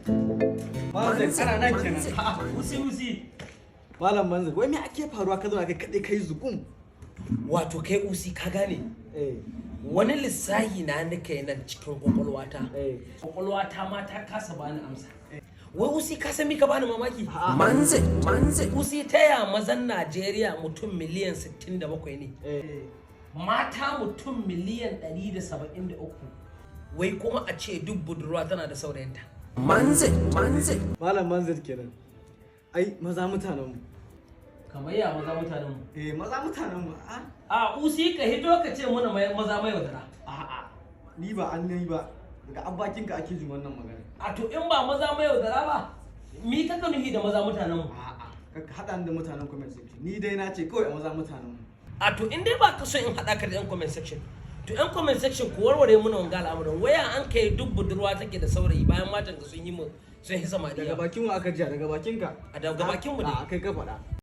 Manzil kana nan kenan. Usi. Malam Manzil, wai me ake faruwa ka zauna kai kaɗai kai zugum? Wato kai Usi ka gane? Wani lissahi na nika nan cikin kwakwalwata. Kwakwalwata ma ta kasa bani amsa. Wai Usi ka san ka bani mamaki? Manzil. Usi taya mazan Najeriya mutum miliyan 67 ne. Mata mutum miliyan 173. Wai kuma a ce duk budurwa tana da saurayinta. Manzil. Malam Manzil kenan. Ai maza mutanen mu. Kamar ya maza mutanen mu? Maza mutanen mu. A Usi ka hito ka ce mana maza mai wadara. A'a. Ni ba an nayi ba. Daga abbakin ka ake jin wannan magana. A to in ba maza mai wadara ba, mi ka nufi da maza mutanen mu? A'a. Ka haɗa da mutanen comment section. Ni dai na ce kawai maza mutanen mu. A to in dai ba ka so in haɗa ka da yan comment section. To yan comment section ku warware muna wanga al'amuran. Waya an kai duk budurwa take da saurayi bayan matan ka sun yi mu sun hisa madiya. Daga bakin mu aka ji daga bakin ka. A daga bakin mu ne. Kai ka faɗa.